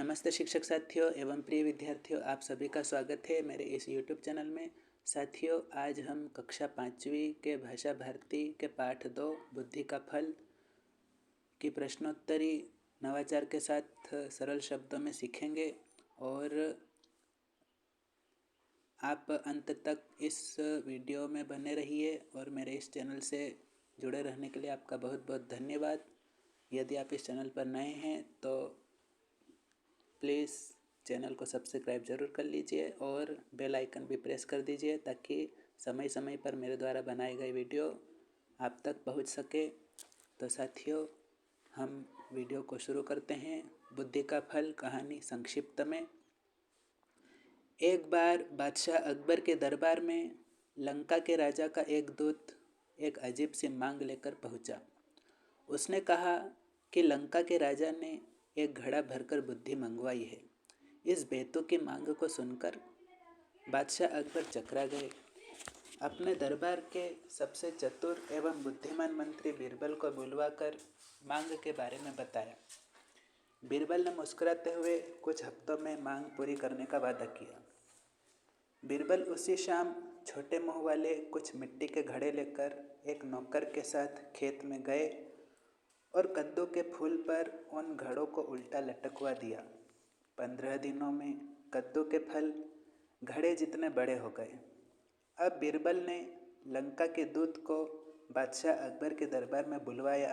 नमस्ते शिक्षक साथियों एवं प्रिय विद्यार्थियों, आप सभी का स्वागत है मेरे इस YouTube चैनल में। साथियों, आज हम कक्षा 5वीं के भाषा भारती के पाठ 2 बुद्धि का फल की प्रश्नोत्तरी नवाचार के साथ सरल शब्दों में सीखेंगे और आप अंत तक इस वीडियो में बने रहिए और मेरे इस चैनल से जुड़े रहने के लिए आपका बहुत बहुत धन्यवाद। यदि आप इस चैनल पर नए हैं तो प्लीज़ चैनल को सब्सक्राइब ज़रूर कर लीजिए और बेल आइकन भी प्रेस कर दीजिए ताकि समय समय पर मेरे द्वारा बनाए गए वीडियो आप तक पहुंच सके। तो साथियों, हम वीडियो को शुरू करते हैं। बुद्धि का फल कहानी संक्षिप्त में। एक बार बादशाह अकबर के दरबार में लंका के राजा का एक दूत एक अजीब सी मांग लेकर पहुंचा। उसने कहा कि लंका के राजा ने एक घड़ा भरकर बुद्धि मंगवाई है। इस बेतुकी मांग को सुनकर बादशाह अकबर चकरा गए। अपने दरबार के सबसे चतुर एवं बुद्धिमान मंत्री बीरबल को बुलवाकर मांग के बारे में बताया। बीरबल ने मुस्कुराते हुए कुछ हफ्तों में मांग पूरी करने का वादा किया। बीरबल उसी शाम छोटे मुंह वाले कुछ मिट्टी के घड़े लेकर एक नौकर के साथ खेत में गए और कद्दू के फूल पर उन घड़ों को उल्टा लटकवा दिया। 15 दिनों में कद्दू के फल घड़े जितने बड़े हो गए। अब बीरबल ने लंका के दूत को बादशाह अकबर के दरबार में बुलवाया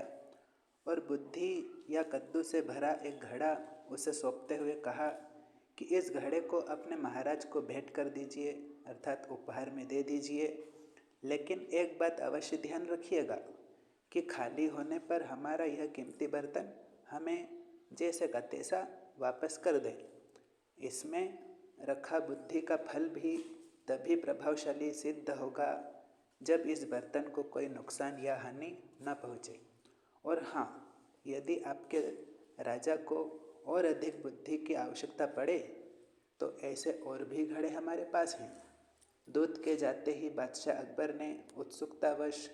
और बुद्धि या कद्दू से भरा एक घड़ा उसे सौंपते हुए कहा कि इस घड़े को अपने महाराज को भेंट कर दीजिए, अर्थात उपहार में दे दीजिए। लेकिन एक बात अवश्य ध्यान रखिएगा कि खाली होने पर हमारा यह कीमती बर्तन हमें जैसे का तैसा वापस कर दें। इसमें रखा बुद्धि का फल भी तभी प्रभावशाली सिद्ध होगा जब इस बर्तन को कोई नुकसान या हानि न पहुँचे। और हाँ, यदि आपके राजा को और अधिक बुद्धि की आवश्यकता पड़े तो ऐसे और भी घड़े हमारे पास हैं। दूत के जाते ही बादशाह अकबर ने उत्सुकतावश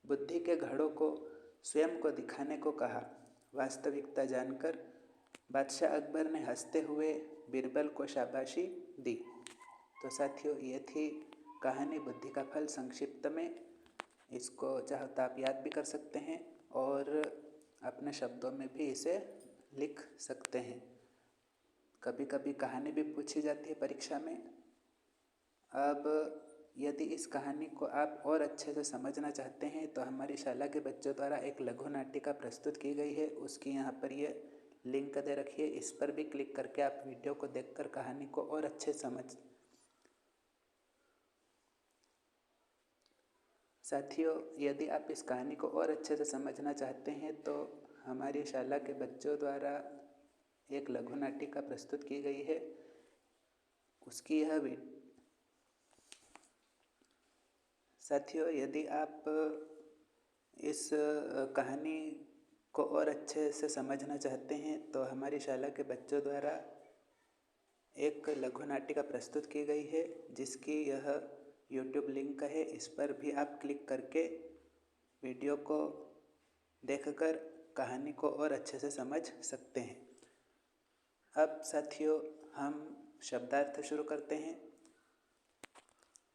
बुद्धि के घड़ों को स्वयं को दिखाने को कहा। वास्तविकता जानकर बादशाह अकबर ने हंसते हुए बीरबल को शाबाशी दी। तो साथियों, ये थी कहानी बुद्धि का फल संक्षिप्त में। इसको चाहो तो आप याद भी कर सकते हैं और अपने शब्दों में भी इसे लिख सकते हैं। कभी कभी कहानी भी पूछी जाती है परीक्षा में। अब यदि इस कहानी को आप और अच्छे से समझना चाहते हैं तो हमारी शाला के बच्चों द्वारा एक लघु नाटिका प्रस्तुत की गई है। उसकी यहाँ पर ये लिंक दे रखी है। इस पर भी क्लिक करके आप वीडियो को देखकर कहानी को और अच्छे समझ। साथियों, यदि आप इस कहानी को और अच्छे से समझना चाहते हैं तो हमारी शाला के बच्चों द्वारा एक लघु नाटिका प्रस्तुत की गई है। उसकी यह साथियों, यदि आप इस कहानी को और अच्छे से समझना चाहते हैं तो हमारी शाला के बच्चों द्वारा एक लघु नाटिका प्रस्तुत की गई है जिसकी यह YouTube लिंक है। इस पर भी आप क्लिक करके वीडियो को देखकर कहानी को और अच्छे से समझ सकते हैं। अब साथियों, हम शब्दार्थ शुरू करते हैं।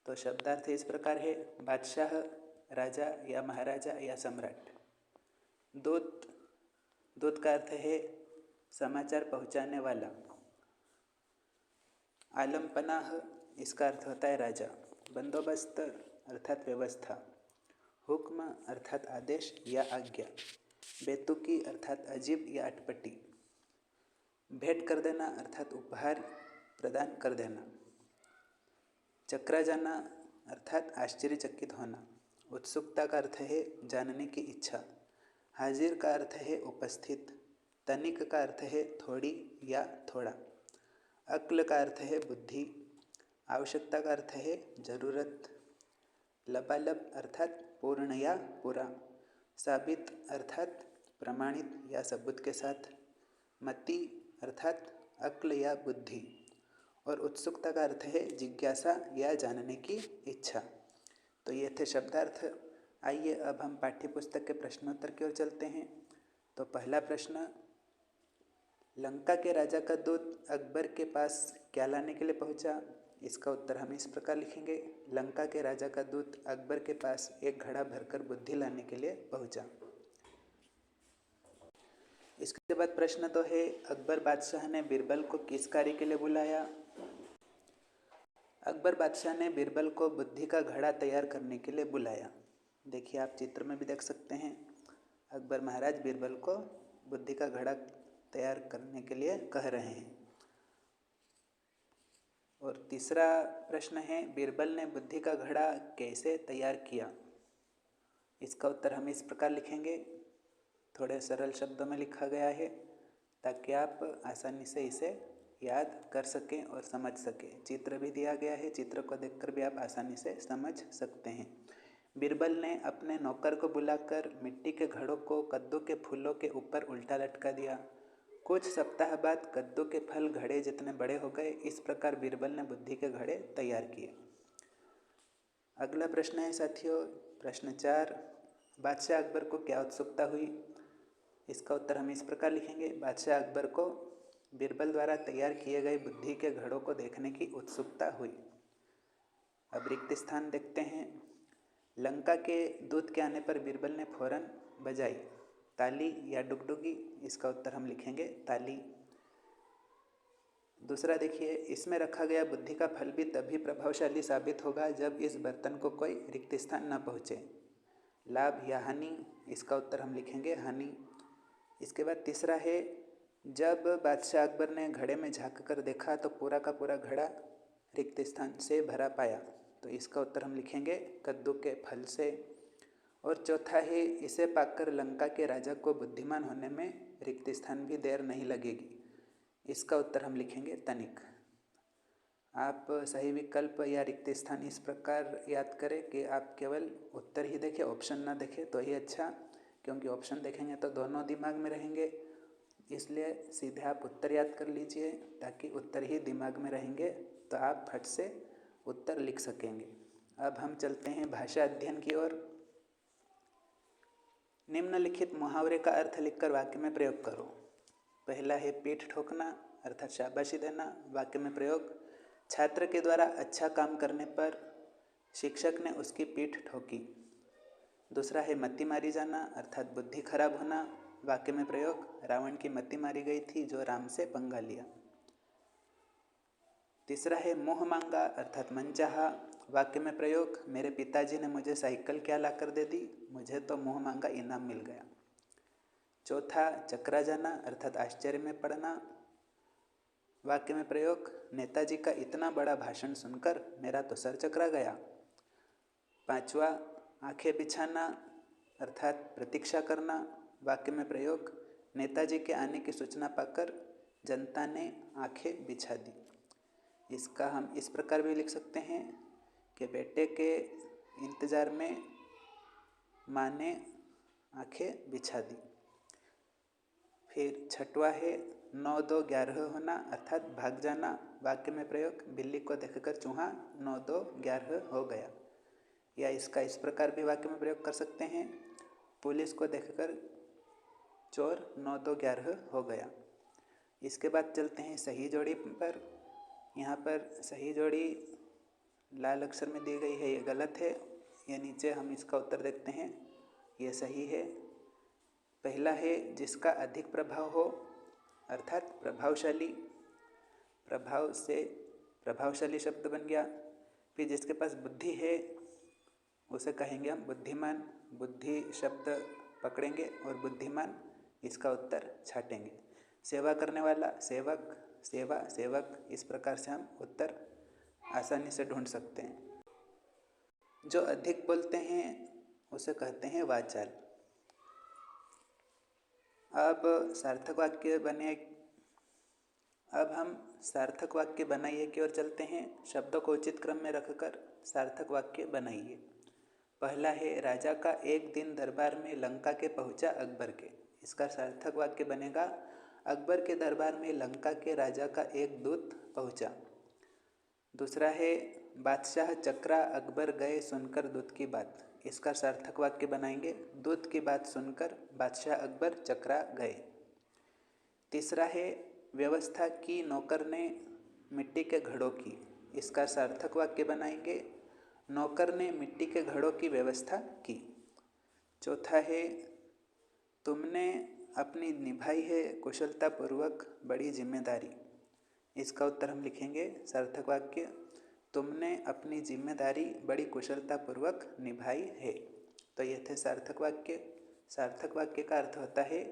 तो शब्दार्थ इस प्रकार है: बादशाह, राजा या महाराजा या सम्राट। दूत, दूत का अर्थ है समाचार पहुंचाने वाला। आलम पनाह, इसका अर्थ होता है राजा। बंदोबस्त अर्थात व्यवस्था। हुक्म अर्थात आदेश या आज्ञा। बेतुकी अर्थात अजीब या अटपटी। भेंट कर देना अर्थात उपहार प्रदान कर देना। चकरा जाना अर्थात आश्चर्यचकित होना। उत्सुकता का अर्थ है जानने की इच्छा। हाजिर का अर्थ है उपस्थित। तनिक का अर्थ है थोड़ी या थोड़ा। अक्ल का अर्थ है बुद्धि। आवश्यकता का अर्थ है जरूरत। लबालब अर्थात पूर्ण या पूरा। साबित अर्थात प्रमाणित या सबूत के साथ। मति अर्थात अक्ल या बुद्धि। और उत्सुकता का अर्थ है जिज्ञासा या जानने की इच्छा। तो ये थे शब्दार्थ। आइए अब हम पाठ्य पुस्तक के प्रश्नोत्तर की ओर चलते हैं। तो पहला प्रश्न: लंका के राजा का दूत अकबर के पास क्या लाने के लिए पहुंचा? इसका उत्तर हम इस प्रकार लिखेंगे। लंका के राजा का दूत अकबर के पास एक घड़ा भरकर बुद्धि लाने के लिए पहुंचा। इसके बाद प्रश्न तो है, अकबर बादशाह ने बीरबल को किस कार्य के लिए बुलाया? अकबर बादशाह ने बीरबल को बुद्धि का घड़ा तैयार करने के लिए बुलाया। देखिए, आप चित्र में भी देख सकते हैं, अकबर महाराज बीरबल को बुद्धि का घड़ा तैयार करने के लिए कह रहे हैं। और तीसरा प्रश्न है, बीरबल ने बुद्धि का घड़ा कैसे तैयार किया? इसका उत्तर हम इस प्रकार लिखेंगे, थोड़े सरल शब्दों में लिखा गया है ताकि आप आसानी से इसे याद कर सकें और समझ सकें। चित्र भी दिया गया है, चित्र को देखकर भी आप आसानी से समझ सकते हैं। बीरबल ने अपने नौकर को बुलाकर मिट्टी के घड़ों को कद्दू के फूलों के ऊपर उल्टा लटका दिया। कुछ सप्ताह बाद कद्दू के फल घड़े जितने बड़े हो गए। इस प्रकार बीरबल ने बुद्धि के घड़े तैयार किए। अगला प्रश्न है साथियों, प्रश्न 4, बादशाह अकबर को क्या उत्सुकता हुई? इसका उत्तर हम इस प्रकार लिखेंगे, बादशाह अकबर को बीरबल द्वारा तैयार किए गए बुद्धि के घड़ों को देखने की उत्सुकता हुई। अब रिक्त स्थान देखते हैं। लंका के दूत के आने पर बीरबल ने फौरन बजाई, ताली या डुगडुगी? इसका उत्तर हम लिखेंगे ताली। दूसरा देखिए, इसमें रखा गया बुद्धि का फल भी तभी प्रभावशाली साबित होगा जब इस बर्तन को कोई रिक्त स्थान न पहुँचे। लाभ या हानि? इसका उत्तर हम लिखेंगे हानि। इसके बाद तीसरा है, जब बादशाह अकबर ने घड़े में झांक कर देखा तो पूरा का पूरा घड़ा रिक्त स्थान से भरा पाया। तो इसका उत्तर हम लिखेंगे कद्दू के फल से। और चौथा है, इसे पाकर लंका के राजा को बुद्धिमान होने में रिक्त स्थान भी देर नहीं लगेगी। इसका उत्तर हम लिखेंगे तनिक। आप सही विकल्प या रिक्त स्थान इस प्रकार याद करें कि आप केवल उत्तर ही देखें, ऑप्शन ना देखें तो ही अच्छा, क्योंकि ऑप्शन देखेंगे तो दोनों दिमाग में रहेंगे। इसलिए सीधे आप उत्तर याद कर लीजिए ताकि उत्तर ही दिमाग में रहेंगे तो आप फट से उत्तर लिख सकेंगे। अब हम चलते हैं भाषा अध्ययन की ओर। निम्नलिखित मुहावरे का अर्थ लिखकर वाक्य में प्रयोग करो। पहला है पीठ ठोकना अर्थात शाबाशी देना। वाक्य में प्रयोग, छात्र के द्वारा अच्छा काम करने पर शिक्षक ने उसकी पीठ ठोकी। दूसरा है मति मारी जाना अर्थात बुद्धि खराब होना। वाक्य में प्रयोग, रावण की मति मारी गई थी जो राम से पंगा लिया। तीसरा है मोह मांगा अर्थात मनचाहा। वाक्य में प्रयोग, मेरे पिताजी ने मुझे साइकिल क्या ला कर दे दी, मुझे तो मोह मांगा इनाम मिल गया। चौथा चकरा जाना अर्थात आश्चर्य में पड़ना। वाक्य में प्रयोग, नेताजी का इतना बड़ा भाषण सुनकर मेरा तो सर चकरा गया। पांचवा आंखें बिछाना अर्थात प्रतीक्षा करना। वाक्य में प्रयोग, नेताजी के आने की सूचना पाकर जनता ने आंखें बिछा दी। इसका हम इस प्रकार भी लिख सकते हैं कि बेटे के इंतज़ार में माँ ने आंखें बिछा दी। फिर छठवा है 9-2-11 होना अर्थात भाग जाना। वाक्य में प्रयोग, बिल्ली को देखकर चूहा 9-2-11 हो गया। या इसका इस प्रकार भी वाक्य में प्रयोग कर सकते हैं, पुलिस को देखकर चोर 9-2-11 हो गया। इसके बाद चलते हैं सही जोड़ी पर। यहाँ पर सही जोड़ी लाल अक्षर में दी गई है, ये गलत है। ये नीचे हम इसका उत्तर देखते हैं, ये सही है। पहला है जिसका अधिक प्रभाव हो अर्थात प्रभावशाली, प्रभाव से प्रभावशाली शब्द बन गया। फिर जिसके पास बुद्धि है उसे कहेंगे हम बुद्धिमान। बुद्धि शब्द पकड़ेंगे और बुद्धिमान इसका उत्तर छाटेंगे। सेवा करने वाला सेवक, सेवा सेवक, इस प्रकार से हम उत्तर आसानी से ढूंढ सकते हैं। जो अधिक बोलते हैं उसे कहते हैं वाचाल। अब हम सार्थक वाक्य बनाइए की ओर चलते हैं। शब्दों को उचित क्रम में रखकर सार्थक वाक्य बनाइए। पहला है राजा का एक दिन दरबार में लंका के पहुंचा अकबर के। इसका सार्थक वाक्य बनेगा, अकबर के दरबार में लंका के राजा का एक दूत पहुंचा। दूसरा है बादशाह चकरा अकबर गए सुनकर दूत की बात। इसका सार्थक वाक्य बनाएंगे, दूत की बात सुनकर बादशाह अकबर चकरा गए। तीसरा है व्यवस्था की नौकर ने मिट्टी के घड़ों की। इसका सार्थक वाक्य बनाएंगे, नौकर ने मिट्टी के घड़ों की व्यवस्था की। चौथा है तुमने अपनी निभाई है कुशलतापूर्वक बड़ी जिम्मेदारी। इसका उत्तर हम लिखेंगे सार्थक वाक्य, तुमने अपनी जिम्मेदारी बड़ी कुशलतापूर्वक निभाई है। तो ये थे सार्थक वाक्य। सार्थक वाक्य का अर्थ होता है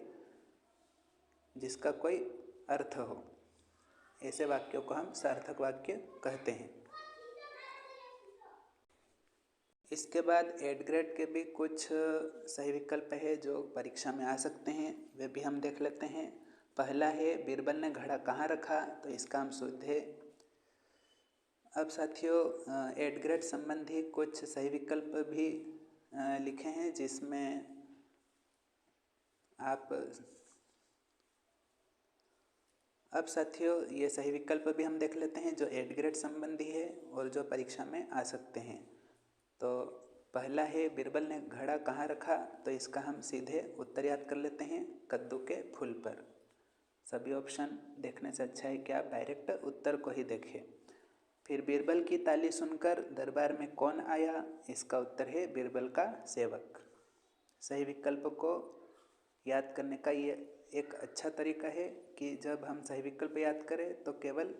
जिसका कोई अर्थ हो, ऐसे वाक्यों को हम सार्थक वाक्य कहते हैं। इसके बाद एड ग्रेड के भी कुछ सही विकल्प है जो परीक्षा में आ सकते हैं, वे भी हम देख लेते हैं। पहला है बीरबल ने घड़ा कहाँ रखा, तो इसका हम शुद्ध है। अब साथियों एड ग्रेड संबंधी कुछ सही विकल्प भी लिखे हैं जिसमें आप अब साथियों ये सही विकल्प भी हम देख लेते हैं जो एड ग्रेड संबंधी है और जो परीक्षा में आ सकते हैं। तो पहला है बीरबल ने घड़ा कहाँ रखा, तो इसका हम सीधे उत्तर याद कर लेते हैं, कद्दू के फूल पर। सभी ऑप्शन देखने से अच्छा है कि आप डायरेक्ट उत्तर को ही देखें। फिर बीरबल की ताली सुनकर दरबार में कौन आया, इसका उत्तर है बीरबल का सेवक। सही विकल्प को याद करने का ये एक अच्छा तरीका है कि जब हम सही विकल्प याद करें तो केवल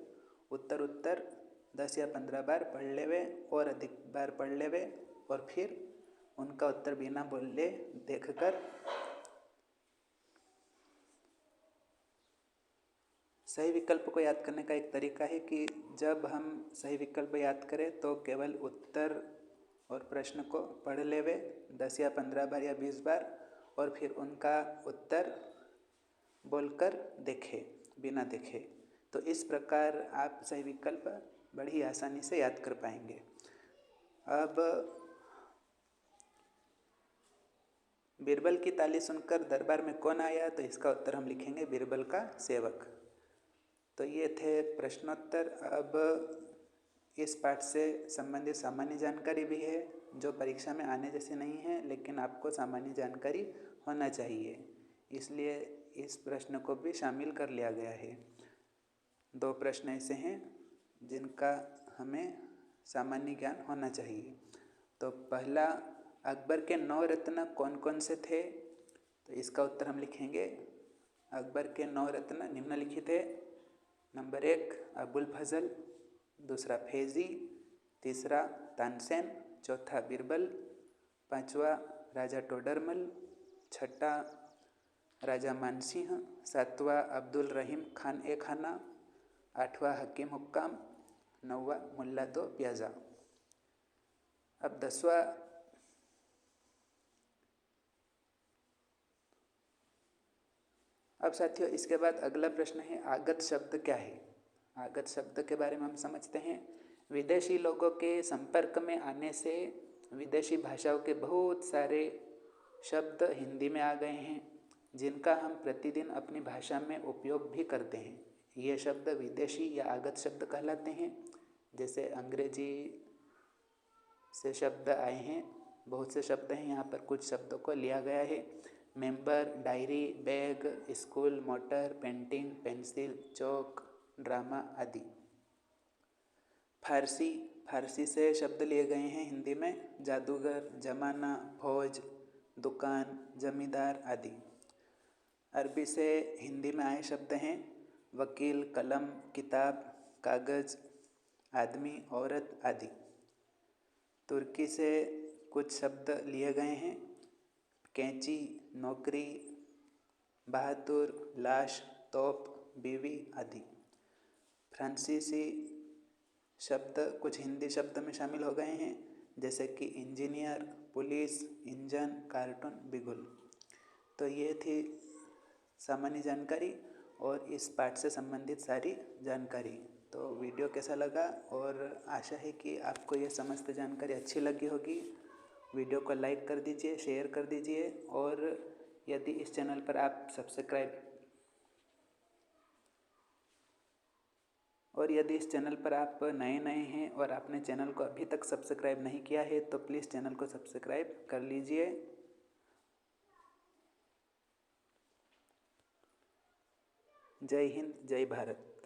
उत्तर 10 या 15 बार पढ़ लेवे और अधिक बार पढ़ लेवे और फिर उनका उत्तर बिना बोले देखकर सही विकल्प को याद करने का एक तरीका है कि जब हम सही विकल्प याद करें तो केवल उत्तर और प्रश्न को पढ़ लेवे 10 या 15 बार या 20 बार और फिर उनका उत्तर बोलकर देखे बिना देखे। तो इस प्रकार आप सही विकल्प बड़ी आसानी से याद कर पाएंगे। अब बीरबल की ताली सुनकर दरबार में कौन आया, तो इसका उत्तर हम लिखेंगे बीरबल का सेवक। तो ये थे प्रश्नोत्तर। अब इस पाठ से संबंधित सामान्य जानकारी भी है जो परीक्षा में आने जैसे नहीं है, लेकिन आपको सामान्य जानकारी होना चाहिए, इसलिए इस प्रश्न को भी शामिल कर लिया गया है। 2 प्रश्न ऐसे हैं जिनका हमें सामान्य ज्ञान होना चाहिए। तो पहला, अकबर के 9 रत्न कौन कौन से थे, तो इसका उत्तर हम लिखेंगे अकबर के 9 रत्न निम्नलिखित है। नंबर 1 अबुल फजल, दूसरा फैज़ी, तीसरा तानसेन, चौथा बीरबल, पांचवा राजा टोडरमल, छठा राजा मानसिंह, सातवां अब्दुल रहीम खान ए खाना, आठवां हकीम हुक्काम, नौवां मुल्ला दो प्याजा। अब 10वां अब साथियों इसके बाद अगला प्रश्न है आगत शब्द क्या है। आगत शब्द के बारे में हम समझते हैं। विदेशी लोगों के संपर्क में आने से विदेशी भाषाओं के बहुत सारे शब्द हिंदी में आ गए हैं जिनका हम प्रतिदिन अपनी भाषा में उपयोग भी करते हैं। ये शब्द विदेशी या आगत शब्द कहलाते हैं। जैसे अंग्रेजी से शब्द आए हैं, बहुत से शब्द हैं, यहाँ पर कुछ शब्दों को लिया गया है। Member, diary, bag, school, motor, painting, pencil, chalk, drama आदि। फारसी से शब्द लिए गए हैं हिंदी में, जादूगर, जमाना, फौज, दुकान, जमींदार आदि। अरबी से हिंदी में आए शब्द हैं वकील, कलम, किताब, कागज़, आदमी, औरत आदि। तुर्की से कुछ शब्द लिए गए हैं, कैंची, नौकरी, बहादुर, लाश, तोप, बीवी आदि। फ्रांसीसी शब्द कुछ हिंदी शब्द में शामिल हो गए हैं, जैसे कि इंजीनियर, पुलिस, इंजन, कार्टून, बिगुल। तो ये थी सामान्य जानकारी और इस पाठ से संबंधित सारी जानकारी। तो वीडियो कैसा लगा, और आशा है कि आपको ये समस्त जानकारी अच्छी लगी होगी। वीडियो को लाइक कर दीजिए, शेयर कर दीजिए, और यदि इस चैनल पर आप नए हैं और आपने चैनल को अभी तक सब्सक्राइब नहीं किया है तो प्लीज़ चैनल को सब्सक्राइब कर लीजिए। जय हिंद, जय भारत।